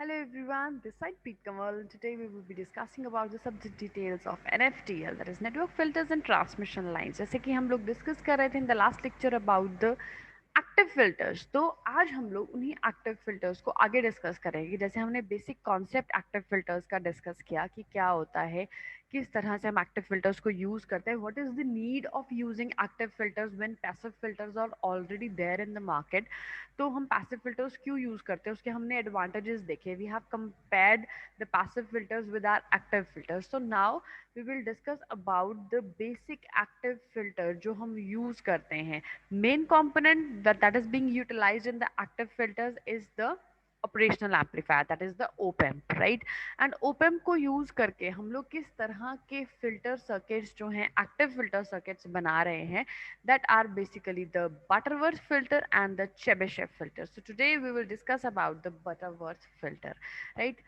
Hello everyone, this side Pete Kamal and today we will be discussing about the subject details of NFTL, that is network filters and transmission lines. जैसे कि हम लोग discuss कर रहे थे in the last lecture about the active filters, तो आज हम लोग उन्हीं एक्टिव फिल्टर्स को आगे डिस्कस करेंगे। जैसे हमने बेसिक कॉन्सेप्ट एक्टिव फिल्टर्स का डिस्कस किया कि क्या होता है, किस तरह से हम एक्टिव फिल्टर्स को यूज करते हैं, what is the need of using active filters when passive filters are already there in the market. तो हम पैसिव फिल्टर्स क्यों यूज करते हैं, उसके हमने एडवांटेजेस देखे। We have compared the passive filters with our active filters. So now we will discuss about the basic active filter जो हम यूज करते हैं। Main component that is being utilized in the active filters is the operational amplifier, that is the op amp, right? And op amp को use करके हम लोग किस तरह के फिल्टर सर्किट्स जो हैं, एक्टिव फिल्टर सर्किट्स बना रहे हैं, that are basically the Butterworth filter and the Chebyshev filter. So today we will discuss about the Butterworth filter, right?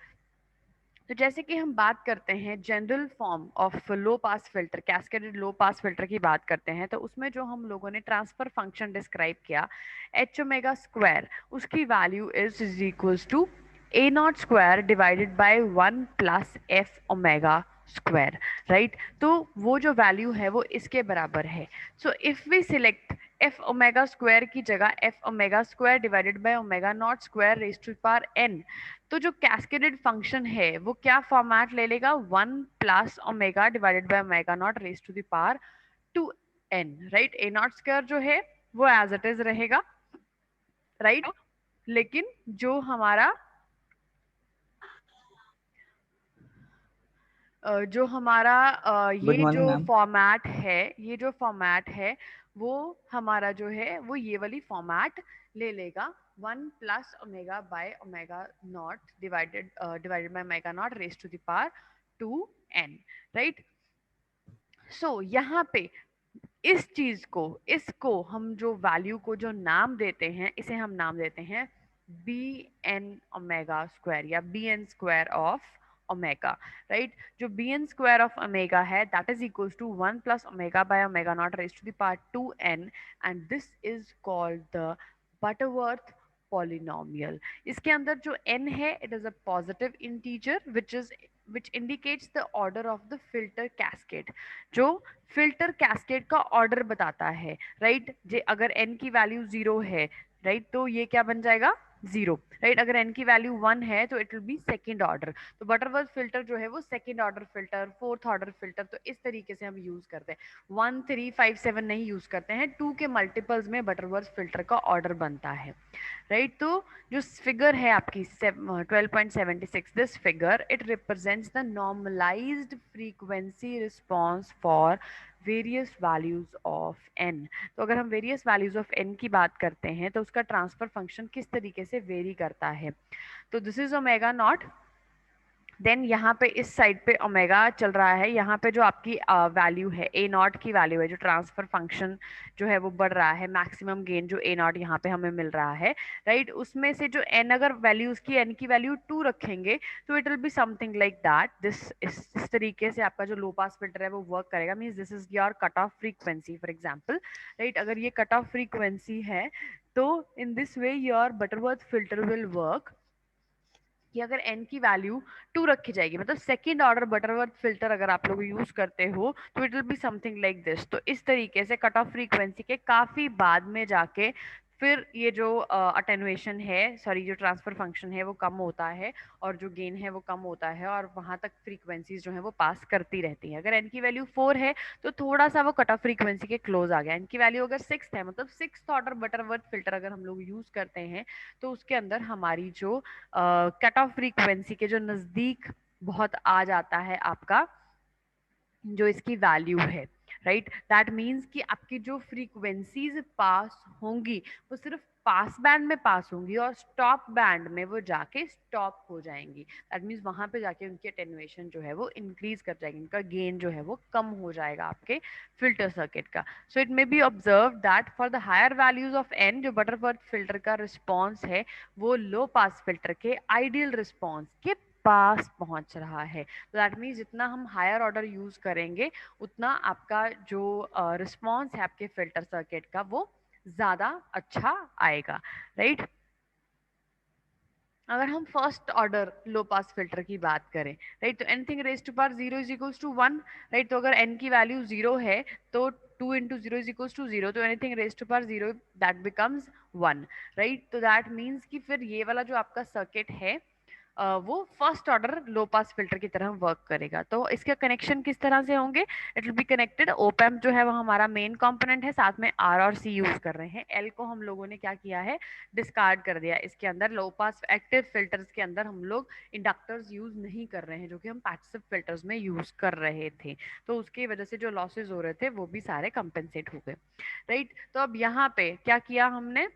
तो जैसे कि हम बात करते हैं general form of low pass filter, cascaded low pass filter की बात करते हैं, तो उसमें जो हम लोगों ने ट्रांसफर फंक्शन डिस्क्राइब किया एच ओमेगा स्क्वायर, उसकी value is equals to A not square divided by 1 + F omega square, right? तो वो जो वैल्यू है वो इसके बराबर है। So if we select F omega square की जगह F omega square divided by omega not square raise to power N, तो जो कैस्केडेड फंक्शन है वो क्या फॉर्मेट ले लेगा, 1 + omega divided by omega naught raise to the power 2n, right? A not square जो है वो एज इट इज रहेगा, राइट? लेकिन जो हमारा जो हमारा गुड ये मॉर्निंग जो मैम। फॉर्मेट है, ये जो फॉर्मेट है वो हमारा जो है वो ये वाली फॉर्मेट ले लेगा, 1 + omega by omega not divided by omega naught raise to the power 2n, right? So यहाँ पे इस चीज को, इसको हम जो वैल्यू को जो नाम देते हैं, इसे हम नाम देते हैं बी एन ओमेगा स्क्वायर या B N square of omega, right? जो B N square of omega है that is equals to 1 + omega by omega naught raise to the power 2n, and this is called the Butterworth polynomial. इसके अंदर जो n है it is a positive integer which indicates the order of the filter cascade, जो filter cascade का order बताता है, right? जे अगर n की वैल्यू 0 है, राइट, तो ये क्या बन जाएगा, 0, राइट? अगर n की वैल्यू 1 है तो it will B second order. तो बटरवर्थ फिल्टर जो है वो second order filter, fourth order filter, तो इस तरीके से हम यूज करते हैं। 1 3 5 7 नहीं यूज करते हैं, 2 के मल्टीपल्स में बटरवर्थ फिल्टर का ऑर्डर बनता है, राइट? तो जो फिगर है आपकी 12.76, this figure it represents the normalized frequency response for various values of N. तो अगर हम वेरियस वैल्यूज ऑफ एन की बात करते हैं तो उसका ट्रांसफर फंक्शन किस तरीके से वेरी करता है, तो this is omega naught. Then यहाँ पे इस साइड पे ओमेगा चल रहा है, यहाँ पे जो आपकी वैल्यू है ए नॉट की वैल्यू है, जो ट्रांसफर फंक्शन जो है वो बढ़ रहा है, मैक्सिमम गेन जो ए नॉट यहाँ पे हमें मिल रहा है, राइट? उसमें से जो एन, अगर वैल्यू उसकी एन की वैल्यू 2 रखेंगे तो it will be something like that, this इस तरीके से आपका जो लो पास फिल्टर है वो वर्क करेगा। Means this is your cut off frequency for example, right? अगर ये कट ऑफ फ्रीक्वेंसी है तो in this way your Butterworth filter will work, कि अगर n की वैल्यू 2 रखी जाएगी, मतलब सेकंड ऑर्डर बटरवर्थ फिल्टर अगर आप लोग यूज करते हो तो it will be something like this. तो इस तरीके से कट ऑफ फ्रीक्वेंसी के काफी बाद में जाके फिर ये जो अटेनुएशन है, सॉरी, जो ट्रांसफर फंक्शन है वो कम होता है और जो गेन है वो कम होता है, और वहां तक फ्रीक्वेंसीज जो है वो पास करती रहती हैं। अगर n की वैल्यू 4 है तो थोड़ा सा वो कट ऑफ फ्रीक्वेंसी के क्लोज आ गया। n की वैल्यू अगर 6 है, मतलब 6th ऑर्डर बटरवर्थ फिल्टर अगर हम लोग यूज करते हैं, तो उसके अंदर हमारी जो कट ऑफ फ्रीक्वेंसी के जो नजदीक बहुत आ जाता है आपका जो इसकी वैल्यू है, राइट? दैट मीन्स कि आपकी जो फ्रीक्वेंसीज पास होंगी वो सिर्फ पास बैंड में पास होंगी और स्टॉप बैंड में वो जाके स्टॉप हो जाएंगी। दैट मीन्स वहां पे जाके उनकी अटेनुएशन जो है वो इंक्रीज कर जाएगी, उनका गेन जो है वो कम हो जाएगा आपके फिल्टर सर्किट का। So it may be observe that for the higher values of N, जो बटरवर्थ फिल्टर का रिस्पॉन्स है वो लो पास फिल्टर के आइडियल रिस्पॉन्स के पास पहुंच रहा है। तो दैट मीन्स जितना हम हायर ऑर्डर यूज करेंगे उतना आपका जो रिस्पॉन्स है आपके फिल्टर सर्किट का वो ज्यादा अच्छा आएगा, राइट? अगर हम first order low pass filter की बात करें, राइट, तो anything raise to power zero is equals to one, right, तो अगर n की वैल्यू जीरो है तो 2 × 0 इज इक्वल्स टू जीरो, तो anything raise to power zero that becomes one, right, तो दैट मीन्स कि फिर ये वाला जो आपका सर्किट है वो first order low pass filter की तरह वर्क करेगा। तो इसके कनेक्शन किस तरह से होंगे, it will be connected, op amp जो है वो हमारा मेन कंपोनेंट है, साथ में आर और सी यूज कर रहे हैं, एल को हम लोगों ने क्या किया है, डिस्कार्ड कर दिया। इसके अंदर लो पास एक्टिव फिल्टर्स के अंदर हम लोग इंडक्टर्स यूज नहीं कर रहे हैं, जो कि हम पैसिव फिल्टर्स में यूज कर रहे थे, तो उसकी वजह से जो लॉसेज हो रहे थे वो भी सारे कंपेंसेट हो गए, राइट। तो अब यहाँ पे क्या किया हमने,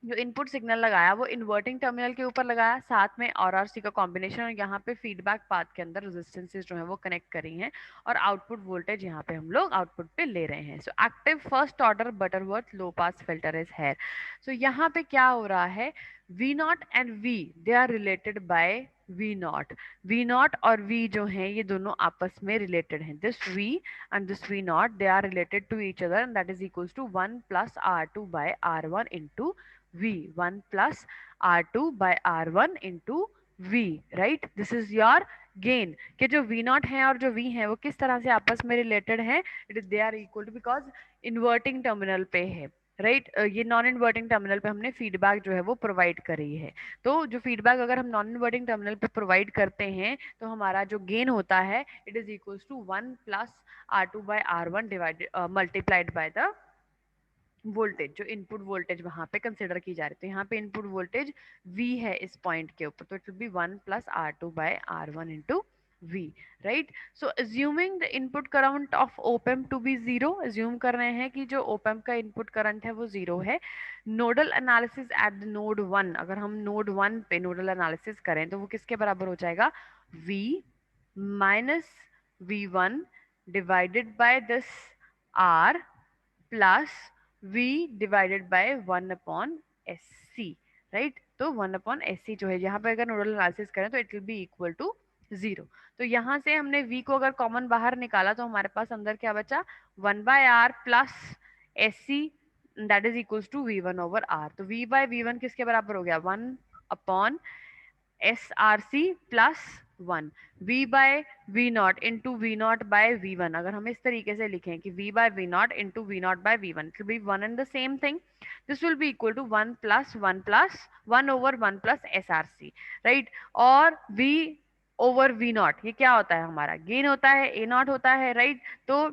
जो इनपुट सिग्नल लगाया वो इन्वर्टिंग टर्मिनल के ऊपर लगाया, साथ में और सी का कॉम्बिनेशन, और यहाँ पे फीडबैक पाथ के अंदर रेजिस्टेंसेस जो है वो कनेक्ट करी हैं, और आउटपुट वोल्टेज यहाँ पे हम लोग आउटपुट पे ले रहे हैं। So active first order Butterworth low pass filter is here. So यहाँ पे क्या हो रहा है, V naught and V they are related by V naught, V naught और V जो है ये दोनों आपस में रिलेटेड हैं, this V and this V naught they are related to each other, and that is equals to 1 plus R2 by R1 into V, 1 plus R2 by R1 into V, right, this is your gain, कि जो V naught है और जो V है वो किस तरह से आपस में रिलेटेड है, it is they are equal to, because inverting terminal पे है, राइट, ये नॉन इन्वर्टिंग टर्मिनल पे हमने फीडबैक जो है वो प्रोवाइड करी है। तो जो फीडबैक अगर हम नॉन इन्वर्टिंग टर्मिनल पे प्रोवाइड करते हैं तो हमारा जो गेन होता है it is equals to 1 plus R2 by R1 divided multiplied by the voltage, जो इनपुट वोल्टेज वहां पे कंसिडर की जा रही है। तो यहाँ पे इनपुट वोल्टेज V है इस पॉइंट के ऊपर, तो it will B 1 plus R2 by R1 into V, right? So assuming the input current of op amp to be zero, assume कर रहे हैं कि जो op amp का इनपुट करंट है वो जीरो है। Nodal analysis at the node 1, अगर हम नोड 1 पे नोडल एनालिसिस करें तो वो किसके बराबर हो जाएगा, V minus V1 divided by this R plus V divided by 1 upon SC, right, तो 1 अपॉन SC जो है यहाँ पे अगर नोडल एनालिसिस करें तो it will be equal to zero. तो यहाँ से हमने V को अगर कॉमन बाहर निकाला तो हमारे पास अंदर क्या बचा, 1 by R plus SC that is equals to V1 over R। तो V बाय V1 किसके बराबर हो गया, 1 upon SRC plus 1, V by V naught into V not by V1, अगर हम इस तरीके से लिखें कि V by V naught into V not by V1, it will be one and the same thing, this will be equal to 1 plus 1 plus 1 over 1 plus SRC, right, और V over V not ये क्या होता है, हमारा gain होता है, A not होता है, राइट, तो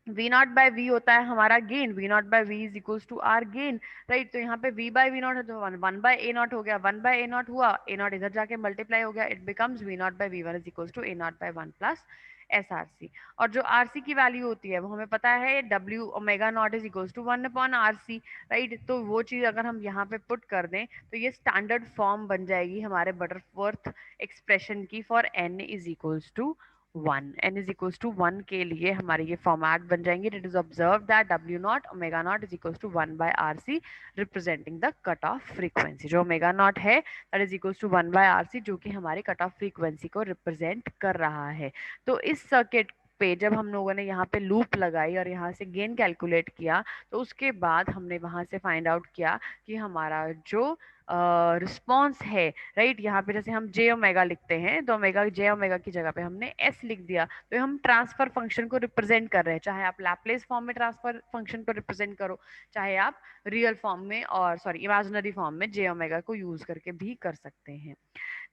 V नॉट बाय V होता है हमारा gain, V not by V is equals to our gain, right, तो यहाँ पे V बाय V नॉट है तो 1 बाय A नॉट हो गया, 1 बाय A नॉट हुआ, A नॉट इधर जाके मल्टीप्लाई हो गया, it becomes V not by V1 is equals to A not by 1 plus SRC। और जो RC की वैल्यू होती है वो हमें पता है, W omega not is equals to 1 upon RC, right, तो वो चीज अगर हम यहाँ पे पुट कर दें तो ये स्टैंडर्ड फॉर्म बन जाएगी हमारे बटरवर्थ एक्सप्रेशन की for N is equals to 1, n is equals to 1 के लिए हमारे ये फॉर्मेट बन जाएंगे, it is observe that W not omega not is equals to 1 by RC representing the cut off frequency, जो ओमेगा नॉट है that is equals to 1 by RC जो कि हमारी कट ऑफ फ्रीक्वेंसी को रिप्रेजेंट कर रहा है। तो इस सर्किट पे जब हम लोगों ने यहाँ पे लूप लगाई और यहाँ से गेन कैलकुलेट किया तो उसके बाद हमने वहां से फाइंड आउट किया कि हमारा जो रिस्पॉन्स है, राइट, यहाँ पे जैसे हम जे ओमेगा लिखते हैं तो ओमेगा जे ओमेगा की जगह पे हमने एस लिख दिया, तो हम ट्रांसफर फंक्शन को रिप्रेजेंट कर रहे हैं, चाहे आप लैप्लेस फॉर्म में ट्रांसफर फंक्शन को रिप्रेजेंट करो, चाहे आप रियल फॉर्म में और सॉरी इमेजिनरी फॉर्म में जे ओमेगा को यूज करके भी कर सकते हैं।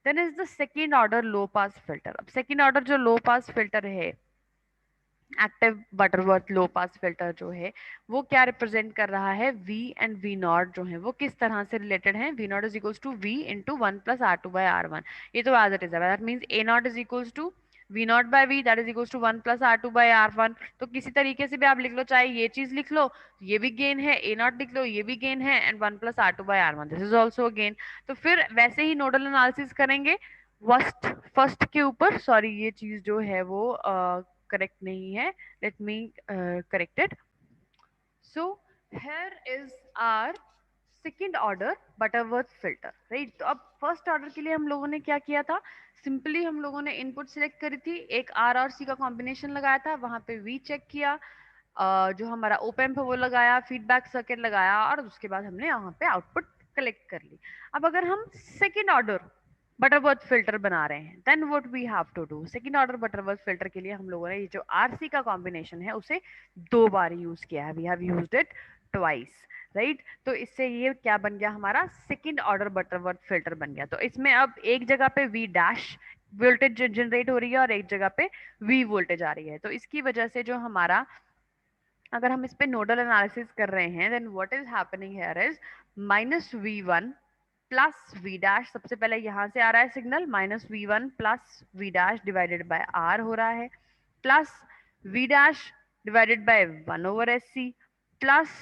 Then is the second order low pass filter. अब सेकेंड ऑर्डर जो लो पास फिल्टर है, active Butterworth low pass filter जो है वो क्या रिप्रेजेंट कर रहा है, V एंड V नॉट जो है वो किस तरह से रिलेटेड है, V not is equals to V into 1 plus R2 by R1, ये तो एज इट इज है, that means A not is equals to V not by V that is equals to 1 plus R2 by R1। तो किसी तरीके से भी आप लिख लो, चाहे ये चीज लिख लो, ये भी गेन है, A नॉट लिख लो, ये भी गेन है, and 1 plus R2 by R1 this is also gain. तो फिर वैसे ही नोडल एनालिसिस करेंगे फर्स्ट फर्स्ट के ऊपर, सॉरी ये चीज जो है वो करेक्ट नहीं है, let me correct it. So here is our second order Butterworth filter, right? तो अब फर्स्ट ऑर्डर के लिए हम लोगों ने क्या किया था, सिंपली हम लोगों ने इनपुट सिलेक्ट करी थी, एक R और C का कॉम्बिनेशन लगाया था, वहां पे V चेक किया, जो हमारा ओप एम्प है वो लगाया, फीडबैक सर्किट लगाया और उसके बाद हमने यहाँ पे आउटपुट कलेक्ट कर ली। अब अगर हम सेकेंड ऑर्डर बटरवर्थ फिल्टर बना रहे हैं, then what we have to do, second order Butterworth filter के लिए हम लोगों ने ये जो आरसी का कॉम्बिनेशन है उसे 2 बार यूज किया है, we have used it twice, right. तो इससे ये क्या बन गया, हमारा सेकेंड ऑर्डर बटरवर्थ फिल्टर बन गया। तो इसमें अब एक जगह पे वी डैश वोल्टेज जनरेट हो रही है और एक जगह पे वी वोल्टेज आ रही है। तो इसकी वजह से जो हमारा, अगर हम इस पे नोडल एनालिसिस कर रहे हैं, then what is happening here is -v1 plus V dash, सबसे पहले यहां से आ रहा है signal, -v1 plus V dash divided by R हो रहा है, plus V dash divided by 1/SC plus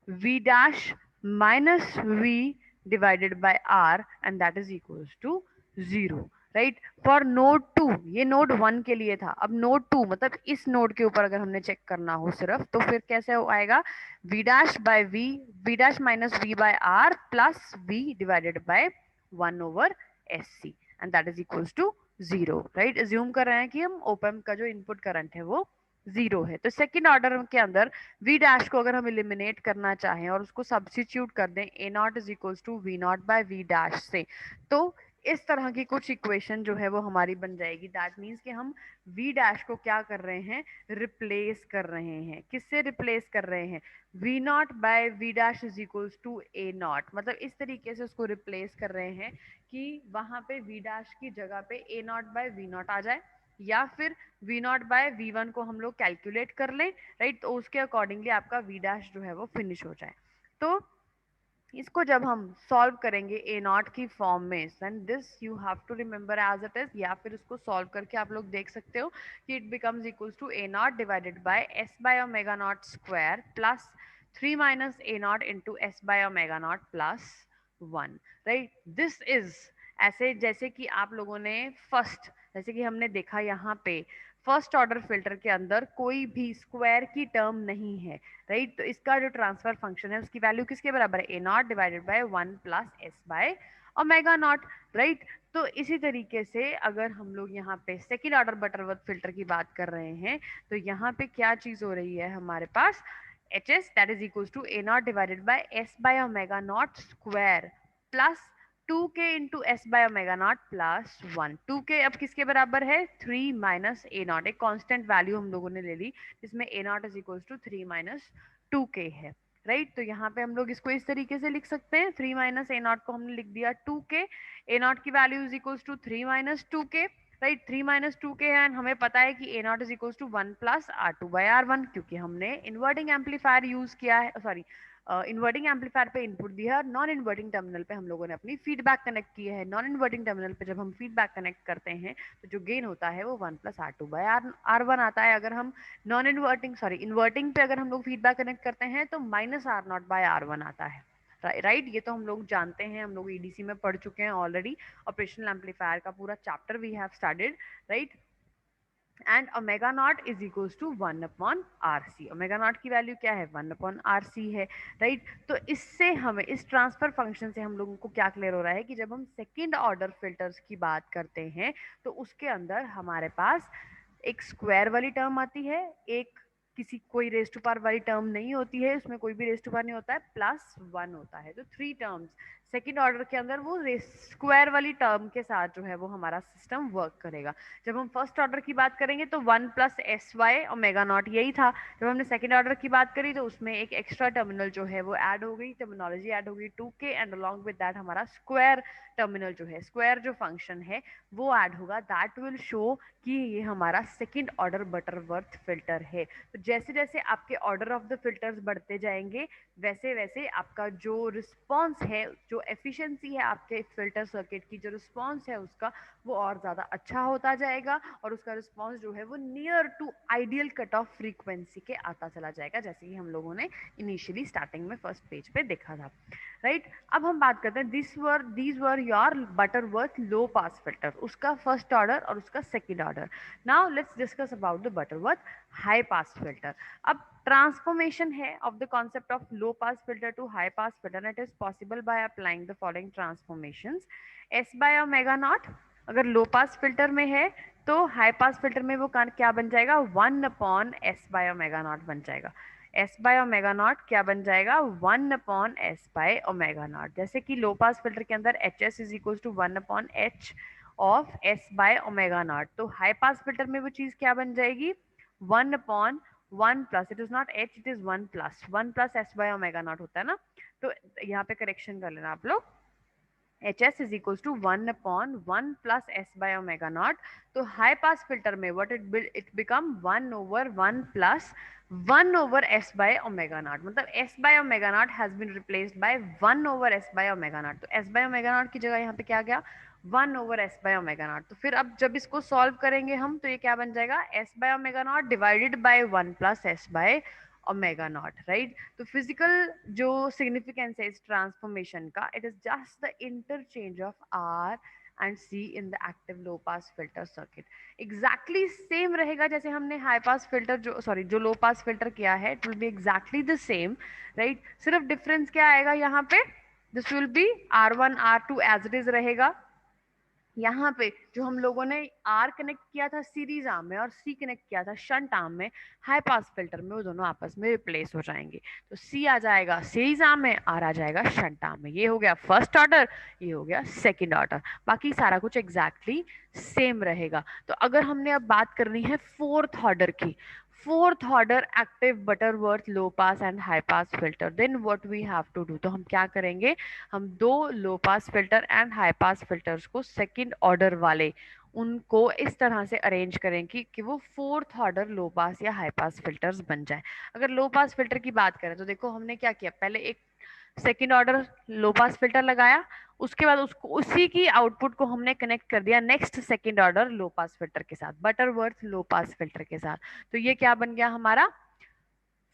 V dash minus V divided by R, and that is equals to 0, right. For node 2, ये नोड 1 के लिए था। अब node 2 मतलब इस नोड के ऊपर अगर हमने चेक करना हो सिर्फ, तो फिर कैसे आएगा, v dash by v dash minus v by r plus v divided by 1/SC, and that is equals to 0, right. Assume कर रहे हैं कि हम ओपम का जो इनपुट करंट है वो 0 है। तो सेकेंड ऑर्डर के अंदर v डैश को अगर हम एलिमिनेट करना चाहें और उसको सब्स्टिट्यूट कर दें a not is equals to v not by v dash से, तो इस तरह की कुछ इक्वेशन जो है वो हमारी बन जाएगी। दैट मीन्स कि हम v डैश को क्या कर रहे हैं, रिप्लेस कर रहे हैं। किससे रिप्लेस कर रहे हैं, v not by v dash is equals to a not, मतलब इस तरीके से उसको रिप्लेस कर रहे हैं कि वहां पे v डैश की जगह पे a not by v naught आ जाए, या फिर v नॉट बाय v1 को हम लोग कैलकुलेट कर लें, राइट। तो उसके अकॉर्डिंगली आपका v डैश जो है वो फिनिश हो जाए। तो इसको जब हम सॉल्व करेंगे ए नॉट की फॉर्म में, then this you have to remember as it is, या फिर उसको सॉल्व करके आप लोग देख सकते हो कि it becomes equals to A not divided by S by omega not square plus 3 minus A not into S by omega not plus 1, right. This is ऐसे जैसे कि आप लोगों ने फर्स्ट, जैसे कि हमने देखा यहाँ पे फर्स्ट ऑर्डर फिल्टर के अंदर कोई भी स्क्वायर की टर्म नहीं है, राइट। तो इसका जो ट्रांसफर फंक्शन है उसकी वैल्यू किसके बराबर है, A not divided by 1 plus S by omega not, right. तो इसी तरीके से अगर हम लोग यहाँ पे सेकेंड ऑर्डर बटरवर्थ फिल्टर की बात कर रहे हैं, तो यहाँ पे क्या चीज हो रही है हमारे पास, H S that is equal to A not divided by S by omega not square plus 2k into S by omega not plus 1। 2k अब किसके बराबर है, 3 माइनस ए नॉट, एक कांस्टेंट वैल्यू हम लोगों ने ले ली जिसमें A naught is equal to 3 minus 2k है, राइट। तो यहाँ पे हम लोग इसको इस तरीके से लिख सकते हैं, 3 माइनस ए नॉट को हमने लिख दिया 2k, ए नॉट की value is equal to 3 minus 2k, right. 3 minus 2k है, एंड हमें पता है कि A naught is equal to 1 plus R2 by R1, क्योंकि हमने इन्वर्टिंग एम्पलीफायर यूज किया है, सॉरी इन्वर्टिंग एम्पलीफायर पे इनपुट दिया है और नॉन इन्वर्टिंग टर्मिनल पे हम लोगों ने अपनी फीडबैक कनेक्ट की है। नॉन इन्वर्टिंग टर्मिनल पे जब हम फीडबैक कनेक्ट करते हैं तो जो गेन होता है वो 1 प्लस R2 बाय R1 आता है। अगर हम नॉन इन्वर्टिंग सॉरी इन्वर्टिंग पे अगर हम लोग फीडबैक कनेक्ट करते हैं तो माइनस R0 बाय R1 आता है, राइट। ये तो हम लोग जानते हैं, हम लोग ईडीसी में पढ़ चुके हैं ऑलरेडी, ऑपरेशनल एम्पलीफायर का पूरा chapter we have studied, right. And omega not is equals to 1 upon R C, omega not की वैल्यू क्या है, 1 अपॉन आर सी है, राइट। तो इससे हमें इस ट्रांसफर फंक्शन से हम लोगों को क्या क्लियर हो रहा है कि जब हम सेकेंड ऑर्डर फिल्टर्स की बात करते हैं तो उसके अंदर हमारे पास एक स्क्वायर वाली टर्म आती है, एक किसी कोई रेस टू पावर वाली टर्म नहीं होती है, उसमें कोई भी रेस टू पावर नहीं होता है, प्लस 1 होता है। तो 3 टर्म्स सेकेंड ऑर्डर के अंदर वो स्क्वायर वाली टर्म के साथ जो है वो हमारा सिस्टम वर्क करेगा। जब हम फर्स्ट ऑर्डर की बात करेंगे तो 1 plus S by omega not यही था। जब हमने सेकेंड ऑर्डर की बात करी तो उसमें एक एक्स्ट्रा टर्मिनल जो है वो ऐड हो गई, टर्मिनोलॉजी ऐड हो गई 2k, and along with that हमारा स्क्वायर टर्मिनल जो है, स्क्वायर जो फंक्शन है वो ऐड होगा। दैट विल शो कि ये हमारा सेकेंड ऑर्डर बटरवर्थ फिल्टर है। तो जैसे जैसे आपके ऑर्डर ऑफ द फिल्टर्स बढ़ते जाएंगे वैसे वैसे आपका जो रिस्पॉन्स है, जो एफिशिएंसी है आपके फिल्टर सर्किट की, जो रिस्पॉन्स है उसका वो और ज़्यादा अच्छा होता जाएगा और उसका रिस्पॉन्स जो है वो near to ideal cut off frequency के आता चला जाएगा, जैसे कि हम लोगों ने इनिशियली स्टार्टिंग में फर्स्ट पेज पे देखा था, राइट। अब हम बात करते हैं these were your Butterworth low pass filter, उसका फर्स्ट ऑर्डर और उसका second order. Now let's discuss about the Butterworth high pass filter. अब transformation है of the concept of low pass filter to high pass filter, and it is possible by applying the following transformations. S by omega naught अगर लो pass filter में है तो high pass filter में वो क्या बन जाएगा, 1 upon S by omega not बन जाएगा। एस बाय ओमेगा नॉट क्या बन जाएगा 1 upon S by omega not. जैसे कि लो पास फिल्टर के अंदर H S is equal to 1 upon H of S by omega not, तो हाई पास फिल्टर में वो चीज क्या बन जाएगी 1 upon 1 plus, it is not H it is 1 plus S by omega not होता है ना, तो यहाँ पे करेक्शन कर लेना आप लोग, H S is equal to 1 upon 1 plus S by omega not. तो हाई पास फिल्टर में what it become 1 over 1 plus 1 over S by omega naught, मतलब S by omega naught has been replaced by 1 over S by omega not. तो S by omega not की जगह यहाँ पे क्या गया 1 over S by omega not. तो फिर अब जब इसको सॉल्व करेंगे हम तो ये क्या बन जाएगा S by omega not divided by 1 plus S by omega not, right. तो फिजिकल जो सिग्निफिकेंस है इस ट्रांसफॉर्मेशन का, it is just the interchange of R and C in the active low pass filter circuit. Exactly same रहेगा जैसे हमने high pass filter जो low pass filter किया है, it will be exactly the same, right. सिर्फ difference क्या आएगा यहाँ पे, this will be R1 R2 as it is रहेगा। यहाँ पे जो हम लोगों ने आर कनेक्ट किया था सीरीज आर्म में और सी कनेक्ट किया था शंट आर्म में, हाई पास फिल्टर में वो दोनों आपस में रिप्लेस हो जाएंगे। तो सी आ जाएगा सीरीज आर्म में, आर आ जाएगा शंट आर्म में। ये हो गया फर्स्ट ऑर्डर, ये हो गया सेकंड ऑर्डर, बाकी सारा कुछ एग्जैक्टली सेम रहेगा। तो अगर हमने अब बात करनी है फोर्थ ऑर्डर की, fourth order active Butterworth low pass and high pass filter, then what we have to do, तो हम क्या करेंगे, हम दो low pass filter and high pass filters को सेकंड ऑर्डर वाले उनको इस तरह से अरेंज करें कि वो फोर्थ ऑर्डर लो पास या हाई पास फिल्टर्स बन जाए। अगर लो पास फिल्टर की बात करें तो देखो हमने क्या किया, पहले एक second order low pass filter लगाया, उसके बाद उसको उसी की आउटपुट को हमने कनेक्ट कर दिया next second order low pass filter के साथ, बटरवर्थ लो पास फिल्टर के साथ। तो ये क्या बन गया हमारा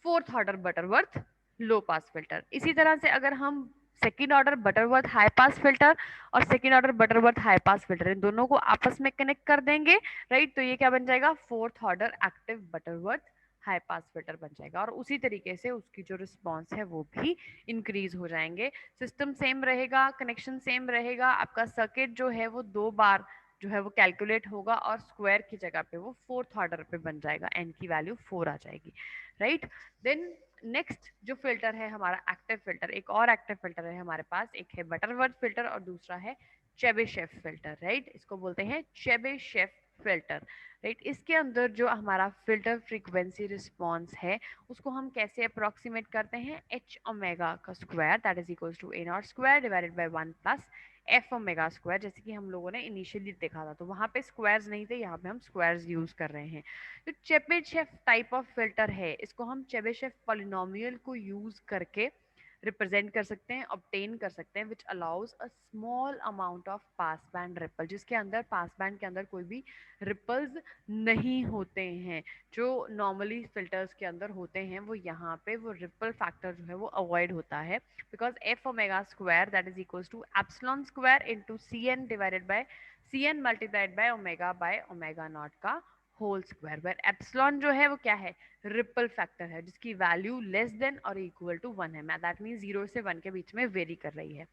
fourth order Butterworth low pass filter. इसी तरह से अगर हम second order Butterworth high pass filter और second order Butterworth high pass filter इन दोनों को आपस में कनेक्ट कर देंगे, राइट, तो ये क्या बन जाएगा fourth order active Butterworth high pass filter बन जाएगा। और उसी तरीके से उसकी जो रिस्पॉन्स है वो भी इंक्रीज हो जाएंगे। सिस्टम सेम रहेगा, कनेक्शन सेम रहेगा, आपका सर्किट जो है वो 2 बार जो है वो कैलकुलेट होगा और स्क्वायर की जगह पे वो फोर्थ ऑर्डर पे बन जाएगा, एन की वैल्यू 4 आ जाएगी, राइट। देन नेक्स्ट जो फिल्टर है हमारा एक्टिव फिल्टर, एक और एक्टिव फिल्टर है हमारे पास, एक है बटरवर्थ फिल्टर और दूसरा है चेबीशेफ फिल्टर, राइट। इसको बोलते हैं चेबीशेफ फिल्टर, राइट। इसके अंदर जो हमारा फिल्टर फ्रीक्वेंसी रिस्पॉन्स है उसको हम कैसे अप्रोक्सीमेट करते हैं, एच ओमेगा का square that is equal to A not square divided by 1 plus F omega square, जैसे कि हम लोगों ने इनिशियली देखा था। तो वहां पे स्क्वायर्स नहीं थे, यहाँ पे हम स्क्वायर्स यूज कर रहे हैं। तो चेबीशेफ टाइप ऑफ फिल्टर है, इसको हम चेबीशेफ पॉलिनोमियल को यूज करके रिप्रेजेंट कर सकते हैं, ऑब्टेन कर सकते हैं, which allows a small amount of pass band ripple, जिसके अंदर पास बैंड के अंदर कोई भी रिपल्स नहीं होते हैं जो नॉर्मली फिल्टर्स के अंदर होते हैं। वो यहाँ पे वो रिपल फैक्टर जो है वो अवॉइड होता है, because F omega square that is equal to epsilon square into C N divided by C N multiplied by omega not का होल स्क्वायर, वेर एप्सिलॉन जो है वो क्या है, रिपल फैक्टर है जिसकी वैल्यू लेस देन और इक्वल टू 1 है, दैट मीन 0 से 1 के बीच में वेरी कर रही है।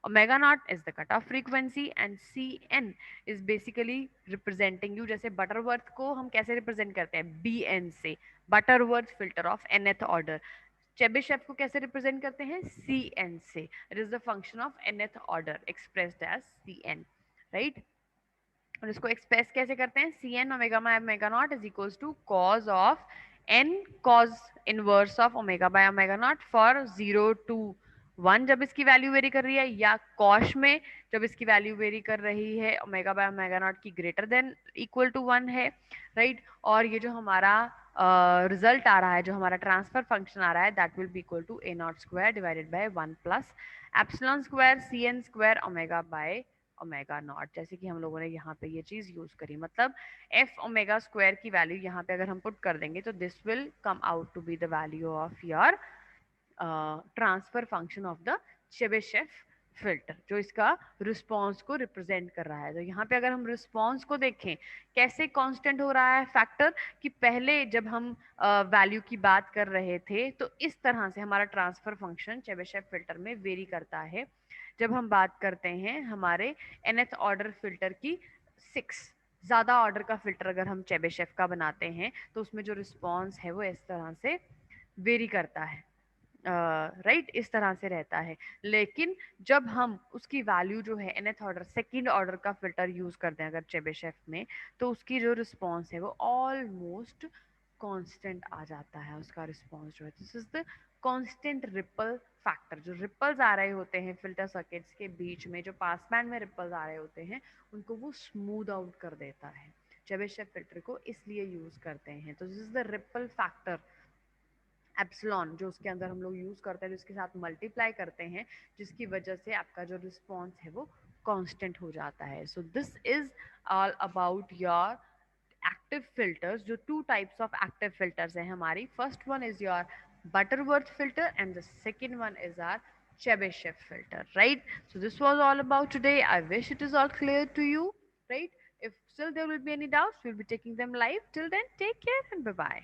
Omega not is the cut off frequency and C N is basically representing you, जैसे बटरवर्थ को हम कैसे रिप्रेजेंट करते हैं बी एन से, Butterworth filter of nth order. Chebyshev को कैसे रिप्रेजेंट करते हैं सी एन से, it is the function of nth order expressed as C N, right. और इसको एक्सप्रेस कैसे करते हैं, C N omega by omega not is equals to cause of N cos inverse of omega by omega not for 0 to 1 जब इसकी value very कर रही है, या कॉश में जब इसकी वैल्यू वेरी कर रही है ओमेगा बाय ओमेगा नॉट की ग्रेटर देन इक्वल टू 1 है, राइट। और ये जो हमारा रिजल्ट आ रहा है, जो हमारा ट्रांसफर फंक्शन आ रहा है, that will be equal to A not square divided by 1 plus epsilon square C N square omega by omega not, जैसे कि हम लोगों ने यहाँ पे ये चीज यूज करी। मतलब एफ ओमेगा स्क्वायर की वैल्यू यहाँ पे अगर हम पुट कर देंगे तो this will come out to be the value of your transfer function of the Chebyshev filter, जो इसका रिस्पॉन्स को रिप्रेजेंट कर रहा है। तो यहाँ पे अगर हम रिस्पॉन्स को देखें कैसे कांस्टेंट हो रहा है फैक्टर, कि पहले जब हम वैल्यू की बात कर रहे थे तो इस तरह से हमारा ट्रांसफर फंक्शन चेबीशेफ फिल्टर में वेरी करता है। जब हम बात करते हैं हमारे nth ऑर्डर फिल्टर की, 6 ज्यादा ऑर्डर का फिल्टर अगर हम चेबीशेफ का बनाते हैं तो उसमें जो रिस्पॉन्स है वो इस तरह से वेरी करता है, राइट, इस तरह से रहता है। लेकिन जब हम उसकी वैल्यू जो है nth ऑर्डर सेकंड ऑर्डर का फिल्टर यूज करते हैं अगर चेबीशेफ में, तो उसकी जो रिस्पॉन्स है वो ऑलमोस्ट कांस्टेंट आ जाता है। उसका रिस्पॉन्स जो है, this is the constant ripple factor. जो रिपल्स आ रहे होते हैं फिल्टर सर्किट्स के बीच में, जो पास बैंड में रिपल्स आ रहे होते हैं, उनको वो स्मूथ आउट कर देता है। चेबीशेफ फिल्टर को इसलिए यूज करते हैं। तो this is the ripple factor epsilon, जो उसके अंदर हम लोग यूज करते हैं, जिसके साथ मल्टीप्लाई करते हैं, जिसकी वजह से आपका जो रिस्पॉन्स है वो कांस्टेंट हो जाता है। So this is all about your active filters. जो two types of active filters हैं हमारी, first one is your Butterworth filter and the second one is our Chebyshev filter, right? So this was all about today. I wish it is all clear to you, right? If still there will be any doubts, we'll be taking them live. Till then, take care and bye bye.